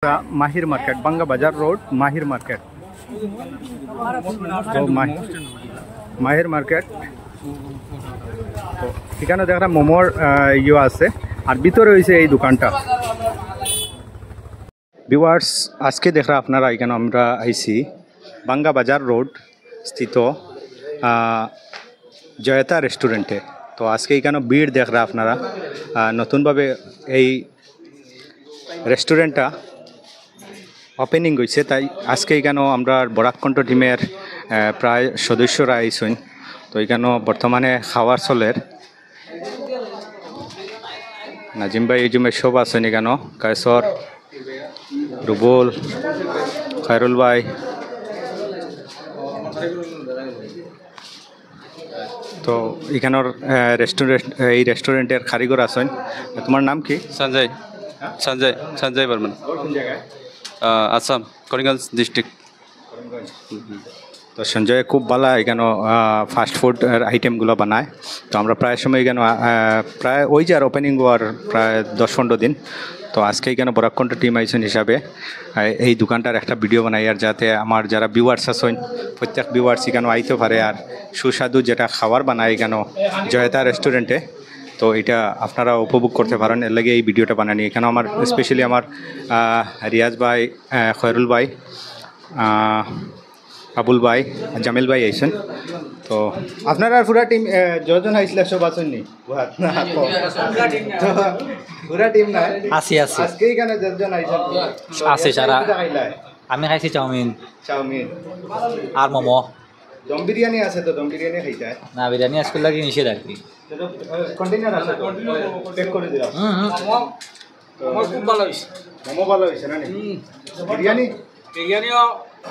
माहिर मार्केट बांगा बाजार रोड माहिर मार्केट तो माहिर मार्केट तो এখানে দেখা মোমোর ইয়ে আছে আর ভিতরে হইছে এই দোকানটা ভিউয়ার্স আজকে দেখা আপনারা এখানে আমরা আইছি বাঙ্গা বাজার রোড স্থিত জয়তা রেস্টুরেন্টে তো আজকে এখানে ভিড় দেখা আপনারা নতুনভাবে এই রেস্টুরেন্টটা ওপেনিং হয়েছে তাই আজকে এখানেও আমরা বরাককণ্ঠ টিমের প্রায় সদস্যরা আইসুন তো এখানেও বর্তমানে খাওয়ার চলের নাজিম ভাই এই জুমে সব আছেন এখানেও কায়সর রুবুল খায়রুল ভাই তো এখানের এই রেস্টুরেন্টের কারিগর আছেন তোমার নাম কি সঞ্জয় সঞ্জয় সঞ্জয় বর্মন আসাম করিমগঞ্জ ডিস্ট্রিক্ট তো সঞ্জয় খুব ভালো এখানে ফাস্ট ফুড আইটেমগুলো বানায় তো আমরা প্রায় সময় এখানে প্রায় ওই যে আর ওপেনিং হওয়ার প্রায় 10-15 দিন তো আজকে এখানে বরাককণ্ঠ টিম আইসেন হিসাবে এই দোকানটার একটা ভিডিও বানাই আর যাতে আমার যারা ভিউয়ার্স আছেন প্রত্যেক ভিউয়ার্স এখানে আইতে পারে আর সুস্বাদু যেটা খাবার বানায় এখানে জয়তা রেস্টুরেন্টে তো এটা আপনারা উপভোগ করতে পারেন এর লাগে এই ভিডিওটা বানানি এখানে আমার স্পেশালি আমার রিয়াজ ভাই খয়রুল ভাই আবুল ভাই জামিল ভাই আইসেন তো আপনারা পুরা টিম যজন আইসলে সব আছেন নি পুরা টিম না আছি আছি আজকে এখানে যজন আইসেন আছে সারা আমি খাইছি চাউমিন আর মোমো দম বিরিয়ানি আছে তো দম বিরিয়ানি খাইতে না বিরিয়ানি আজকে লাগি নিষেধ আর কি কন্টেইনার আছে চেক করে দিলাম মোমো খুব ভালো হয়েছে মোমো ভালো হয়েছে না বিরিয়ানিও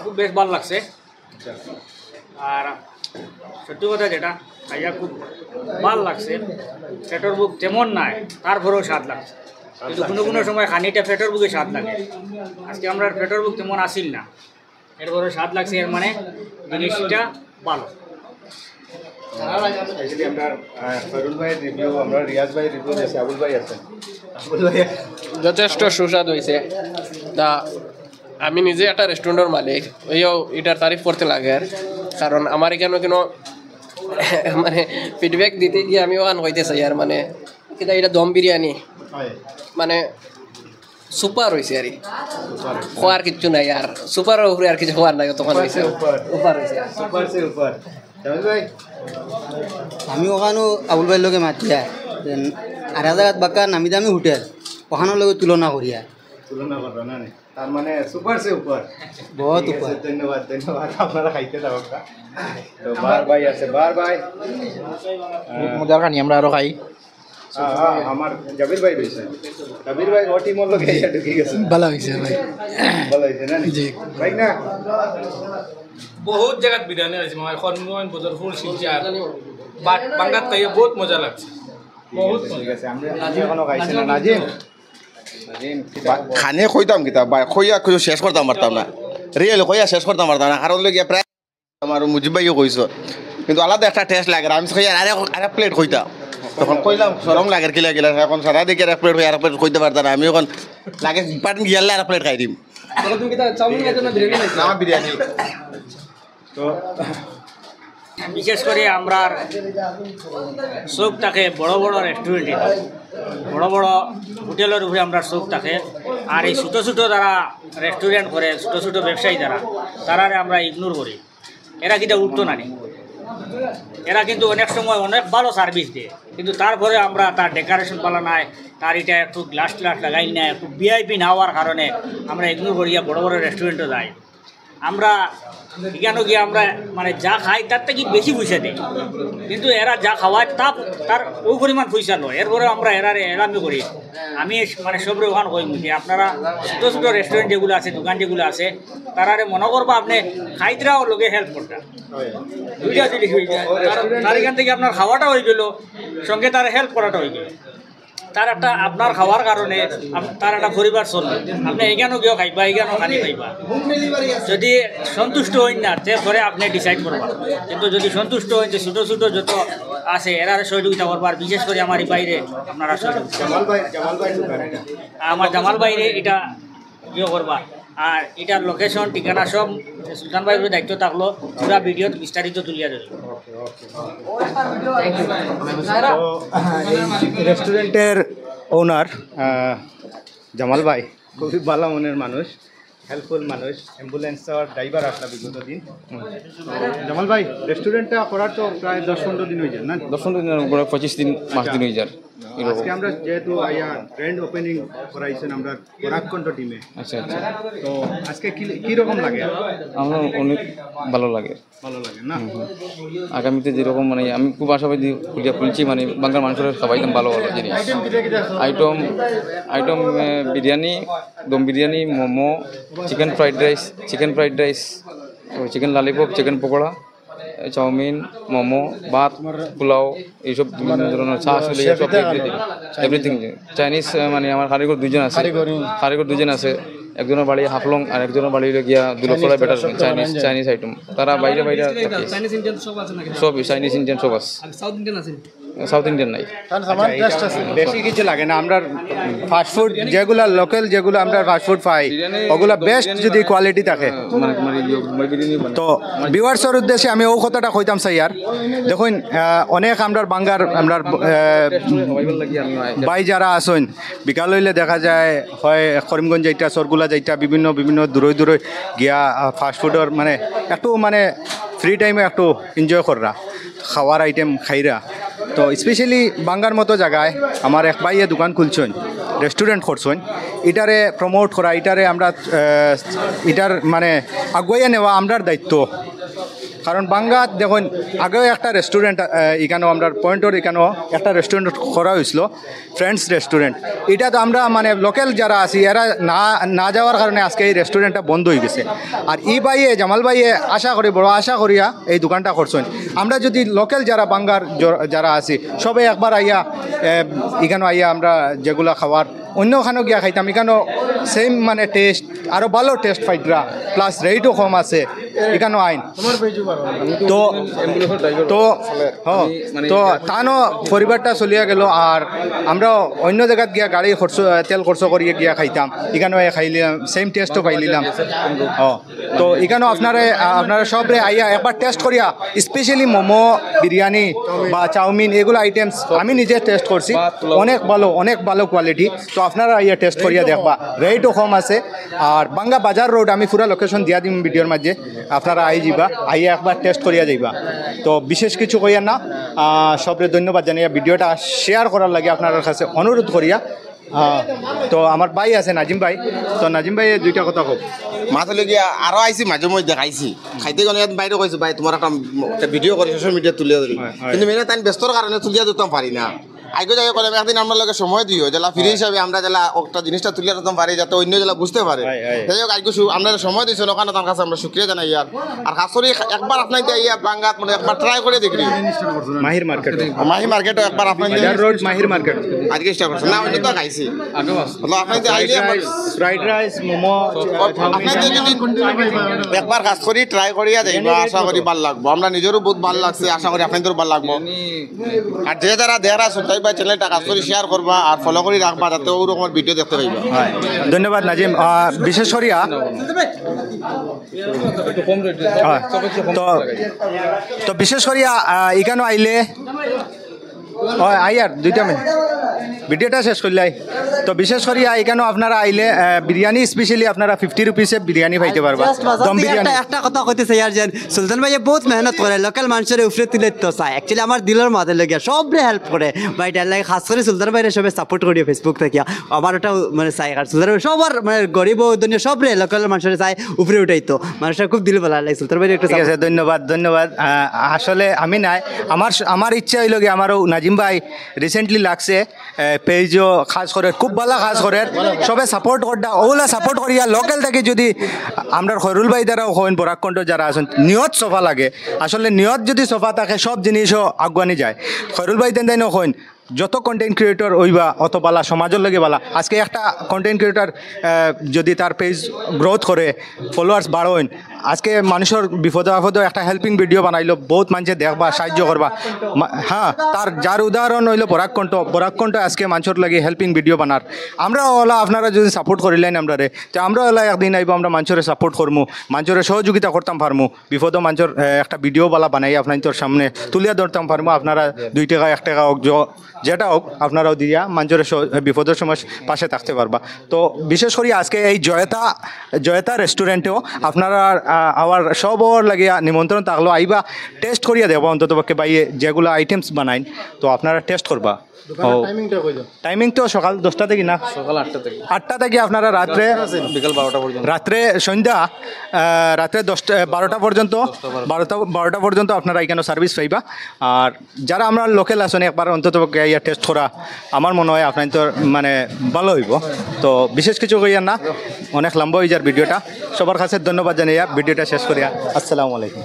খুব বেশ ভালো লাগছে আর সত্যি কথা যেটা খাইয়া খুব ভালো লাগছে পেটের বুক তেমন নাই তারপরেও স্বাদ লাগছে কিন্তু কোনো কোনো সময় খানিটা পেটের বুকে স্বাদ লাগে আজকে আমরা পেটের বুক তেমন আসিল না এরপরেও স্বাদ লাগছে এর মানে জিনিসটা ভালো যথেষ্ট সুস্বাদু হয়েছে তা আমি নিজে একটা রেস্টুরেন্টের মালিক ওইও এটার তারিফ করতে লাগে আর কারণ আমার এখানে কেন মানে ফিডব্যাক দিতে গিয়ে আমিও আন হইতে চাই আর মানে কিন্তু এটা দম বিরিয়ানি মানে সুপার হয়েছে আর খোয়ার কিচ্ছু নাই আর সুপারের উপরে আর কিছু খোয়ার নাই তখন হয়েছে উপর হয়েছে আমি ওখানেও আবুল ভাইয়ের লগে মাতিয়া আর জায়গাত বাক্কা নামি দামি হোটেল ওখানোর লগে তুলনা করিয়া তার মানে সুপার সে উপর বহুত উপর ধন্যবাদ আপনারা খাইতে থাকুন তো বার ভাই আছে বার ভাই মজার কানি আমরা আরো খাই আমার জাবির ভাই রয়েছে জাবির ভাই ও টিমর লোক এসে ঢুকে গেছে ভালো হয়েছে ভাই ভালো হয়েছে না জি ভাই না বহুত জায়গাত বিরিয়ানি আছে আমার খনমোহন বদরপুর শিলচর বাঙ্গাত খাইয়ে বহুত মজা লাগছে বহুত ঠিক আছে আমরা নাজিম এখনো খাইছি না নাজিম খানে খইতাম কিতা খইয়া শেষ করতাম পারতাম না রিয়েল খইয়া শেষ করতাম পারতাম না কারণ লোক প্রায় আমার মুজিব ভাইও কইস কিন্তু আলাদা একটা টেস্ট লাগে আমি খইয়া আরেক প্লেট খইতাম তখন কইলাম সরম লাগে কিলা কিলা এখন সারা দিকে এক প্লেট আর প্লেট খইতে পারতাম না আমি এখন লাগে পাটন গিয়ালে আর প্লেট খাই দিম তুমি কি চাউমিন খাইছো না বিরিয়ানি খাইছো না বিরিয়ানি তো বিশেষ করে আমরা চোখ থাকে বড় বড় রেস্টুরেন্টে বড় বড় হোটেলের উপরে আমরা চোখ থাকে আর এই ছোটো ছোটো যারা রেস্টুরেন্ট করে ছোটো ছোটো ব্যবসায়ী তারারে আমরা ইগনোর করি এরা কিন্তু উঠতো না এরা কিন্তু অনেক সময় অনেক ভালো সার্ভিস দেয় কিন্তু তারপরে আমরা তার ডেকোরেশন পালা নাই তার এটা একটু গ্লাস লাগাই না একটু ভিআইপি না হওয়ার কারণে আমরা ইগনোর করিয়া বড় বড় রেস্টুরেন্টে যাই আমরা এখানে গিয়ে আমরা মানে যা খাই তার থেকে বেশি পয়সা দিই কিন্তু এরা যা খাওয়ায় তার ওই পরিমাণ পয়সা নয় এরপরে আমরা এরামি করি আমি মানে সব ওখান কই যে আপনারা ছোটো ছোটো রেস্টুরেন্ট যেগুলো আছে দোকান যেগুলো আছে তারারে মনে করবো আপনি খাইতরাও লোকে হেল্প করতেন দুইটা জিনিস হয়ে যায় তার এখান থেকে আপনার খাওয়াটা হয়ে গেল সঙ্গে তার হেল্প করাটা হয়ে গেল তার একটা আপনার খাওয়ার কারণে তার একটা পরিবার চলবে আপনি এখানেও গিয়েও খাইবা এখানেও খানি খাইবা যদি সন্তুষ্ট হইন না তারপরে আপনি ডিসাইড করবা কিন্তু যদি সন্তুষ্ট হইন যে ছোটো ছোটো যত আছে এরারে সহযোগিতা করবার বিশেষ করে আমার এই বাইরে আপনারা সহযোগিতা আমার জামাল বাইরে এটা ইয়ে করবা আর এটার লোকেশন ঠিকানা সব সুলতান ভাইয়ের দায়িত্ব থাকলো পুরা ভিডিও বিস্তারিত তুলিয়া ধরি রেস্টুরেন্টের ওনার জামাল ভাই খুবই ভালো মনের মানুষ, হেল্পফুল মানুষ, অ্যাম্বুলেন্সর ড্রাইভার আসলা বিগত দিন। জামাল ভাই রেস্টুরেন্টটা করার তো প্রায় 10-15 দিন হয়ে যায় না? 10-15 দিনের উপরে 25 দিন 5 দিন হয়ে যায়। আজকে আমরা যেহেতু আইয়া গ্র্যান্ড ওপেনিং করাইছেন আমরা পরাগকণ্ঠ টিমে, আচ্ছা আচ্ছা, তো আজকে কি রকম লাগে? আমার অনেক ভালো লাগে না? আগামীতে যেরকম মানে আমি খুব আশাবাদী খুলছি, মানে বাংলার মানুষের সবাই ভালো ভালো জিনিস item biryani, dum biryani, momo, chicken fried rice, chicken lollipop, chicken pakora, chowmein, momo, ভাত, পোলাও, এইসব বিভিন্ন ধরনের চা, আসলে সব এভরিথিং। চাইনিজ মানে আমার কারিগর দুজন আছে, একজনের বাড়ি হাফলং আর একজনের বাড়ি গিয়া দুলখড়া বেটার চাইনিজ আইটেম। তারা বাইরে সব চাইনিজ ইন্ডিয়ান সব আছে, সাউথ ইন্ডিয়ান নাই। বেশি কিছু লাগে না, আমরা ফাস্টফুড যেগুলো লোকাল যেগুলো আমরা ফাস্টফুড পাই ওগুলো বেস্ট যদি কোয়ালিটি থাকে। তো ভিউয়ার্সের উদ্দেশ্যে আমি ও কথাটা কইতাম চাই আর দেখুন, অনেক আমরা বাঙ্গার আমরা ভাই যারা আসেন বিকাল হইলে দেখা যায় হয় করিমগঞ্জ যাইটা, সরগুলা যাইটা, বিভিন্ন দূরে গিয়া ফাস্টফুডের মানে একটু মানে ফ্রি টাইমে একটু এনজয় কররা, খাওয়ার আইটেম খাইরা। তো স্পেশালি বাঙ্গার মতো জায়গায় আমার এক ভাইয়ে দোকান খুলছেন, রেস্টুরেন্ট করছেন, এটারে প্রমোট করা, এটারে আমরা এটার মানে আগুয়াইয়া নেওয়া আমরার দায়িত্ব। কারণ বাঙ্গাত দেখুন আগেও একটা রেস্টুরেন্ট এখানেও আমরা পয়েন্টের এখানেও একটা রেস্টুরেন্ট করা হয়েছিল, ফ্রেন্ডস রেস্টুরেন্ট। এটা তো আমরা মানে লোকাল যারা আছি এরা না যাওয়ার কারণে আজকে এই রেস্টুরেন্টটা বন্ধ হয়ে গেছে। আর ই ভাইয়ে জামাল ভাইয়ে বড় আশা করিয়া এই দোকানটা করছেন। আমরা যদি লোকাল যারা বাঙ্গার যারা আছি সবাই একবার আইয়া এখানে আইয়া আমরা যেগুলো খাওয়ার অন্যখানেও গিয়া খাইতাম, এখানেও সেম মানে টেস্ট, আরও ভালো টেস্ট ফাইটরা, প্লাস রেটও কম আছে এখানেও আইন। তো তো তো তানো পরিবারটা চলিয়া গেল। আর আমরা অন্য জায়গাত গিয়া গাড়ি তেল খরচ করিয়া গিয়া খাইতাম, এখানেও খাইলাম, সেম টেস্টও পাইলিলাম। তো এখানেও আপনারা সবরে আইয়া একবার টেস্ট করিয়া, স্পেশালি মোমো, বিরিয়ানি বা চাউমিন এগুলো আইটেমস আমি নিজে টেস্ট করছি, অনেক ভালো কোয়ালিটি। তো আপনারা আইয়া টেস্ট করিয়া দেখবা, রেটও কম আছে। আর বাঙ্গা বাজার রোড আমি পুরা লোকেশন দিয়া দিম ভিডিওর মাঝে, আপনারা যাইবা, আইয়া একবার টেস্ট করিয়া যাইবা। তো বিশেষ কিছু কইয়া না, সবরে ধন্যবাদ জানিয়া ভিডিওটা শেয়ার করার লাগে আপনার কাছে অনুরোধ করিয়া। তো আমার ভাই আছে নাজিম ভাই, তো নাজিম ভাই দুইটা কথা হোক। মাছ গিয়া আরো আইসি মাঝে মধ্যে খাইছি, খাইতে গেলে বাইরে কইছি ভাই তোমার একটা ভিডিও করে সোশ্যাল মিডিয়া তুলিয়া ধরি, কিন্তু মেনে তাই ব্যস্তর কারণে তুলিয়া দিতাম পারি না। আগে যাই করে একদিন আমরা লোকের সময় দিও জেলা ফ্রি হিসাবে আমরা জেলা একটা জিনিসটা তুলিয়া দিতাম পারি যাতে অন্য জেলা বুঝতে পারে। যাই হোক আজকে আমরা সময় দিয়েছি ওখানে তার কাছে আমরা শুক্রিয়া জানাই। আর খাস করে একবার আপনার ইয়া বাঙ্গাত মানে একবার ট্রাই করে দেখি মাহির মার্কেটও একবার আপনার রোড মাহির মার্কেট আজকে চেষ্টা করছেন না, অন্য তো খাইছি ফ্রাইড রাইস, মোমো, একবার খাস করি ট্রাই করিয়া যাইবা, আশা করি ভালো লাগবো। আমরা নিজেরও বহুত ভালো লাগছে, আশা করি আপনাদেরও ভালো লাগবো। আর যে যারা দেখার আছে তাই চ্যানেলটা কাজ করে শেয়ার করবা আর ফলো করে রাখবা যাতে ওরকম ভিডিও দেখতে পাইবা। ধন্যবাদ নাজিম। বিশেষ করিয়া তো বিশেষ করিয়া এখানে আইলে আইয়ার 2 মিনিট ভিডিওটা শেষ করলাই। তো বিশেষ করে এখানেও আপনারা আইলে বিরিয়ানি স্পেশালি আপনারা 50 রুপিসে বিরিয়ানি পাইতে পারবা। দম বিরিয়ানি একটা কথা কইতেছে ইয়ার যেন সুলতান ভাই বহুত মেহনত করে, লোকাল মানুষের উপরে তুলে তো চায়। অ্যাকচুয়ালি আমার দিলের মাঝে লেগে সবরে হেল্প করে ভাই, তার লাগে খাস করে সুলতান ভাইয়ের সবাই সাপোর্ট করি ফেসবুক থেকে। আমার ওটা মানে চাই, আর সুলতান ভাই সবার মানে গরিব দুনিয়া সবরে লোকাল মানুষের চায় উপরে উঠাইতো, মানুষের খুব দিল ভালো লাগে। সুলতান ভাই একটা ঠিক আছে, ধন্যবাদ। আসলে আমি নাই, আমার ইচ্ছা হইল কি আমারও নাজিম ভাই রিসেন্টলি লাগছে পেজও খাস করে খুব ভালো কাজ করে, সবে সাপোর্ট করটা ওগুলা সাপোর্ট করিয়া লোকাল থেকে যদি আমরা খৈরুল ভাই দ্বারাও হইন বরাকণ্ঠ যারা আছেন নিয়ত সফা লাগে। আসলে নিয়ত যদি সফা থাকে সব জিনিসও আগুয়ানি যায়। খৈরুল ভাই দেন হইন যত কন্টেন্ট ক্রিয়েটর হইবা অত বালা সমাজের লাগে বালা। আজকে একটা কন্টেন্ট ক্রিয়েটর যদি তার পেজ গ্রোথ করে ফলোয়ার্স বাড়োন আজকে মানুষের বিপদে আপদে একটা হেল্পিং ভিডিও বানাইলো, বহুত মানুষে দেখবা সাহায্য করবা। হ্যাঁ, তার যার উদাহরণ হইলো বরাককণ্ঠ আজকে মানুষের লাগে হেল্পিং ভিডিও বানার। আমরা ওলা আপনারা যদি সাপোর্ট করিলেন আমরা রে, তো আমরা ওলা একদিন আইব, আমরা মানুষের সাপোর্ট করবো, মানুষের সহযোগিতা করতাম পারমু, বিপদ মানুষের একটা ভিডিও বালা বানাই আপনার সামনে তুলিয়া ধরতাম পারমু। আপনারা 2 টাকা 1 টাকা হোক যেটা হোক আপনারাও দিয়া মানুষের বিপদের সময় পাশে থাকতে পারবা। তো বিশেষ করে আজকে এই জয়তা রেস্টুরেন্টেও আপনারা আবার সবর লাগিয়া নিমন্ত্রণ থাকলো, আইবা টেস্ট করিয়া দেবো অন্তত পক্ষে বাইয়ে যেগুলো আইটেমস বানাইন, তো আপনারা টেস্ট করবা। টাইমিং তো সকাল 10টা থেকে না, সকাল 8টা থেকে 8টা থেকে আপনারা রাত্রে বিকাল 12টা পর্যন্ত, রাত্রে সন্ধ্যা রাত্রে 12টা পর্যন্ত 12টা পর্যন্ত আপনারা এখানে সার্ভিস পাইবা। আর যারা আমরা লোকাল আছেন একবার অন্তত ইয়া টেস্ট করা আমার মনে হয় আপনার তো মানে ভালো হইব। তো বিশেষ কিছু কইয়া না, অনেক লম্বা হয়ে যার ভিডিওটা। সবার কাছে ধন্যবাদ জানাইয়া ভিডিওটা শেষ করিয়া আসসালামু আলাইকুম।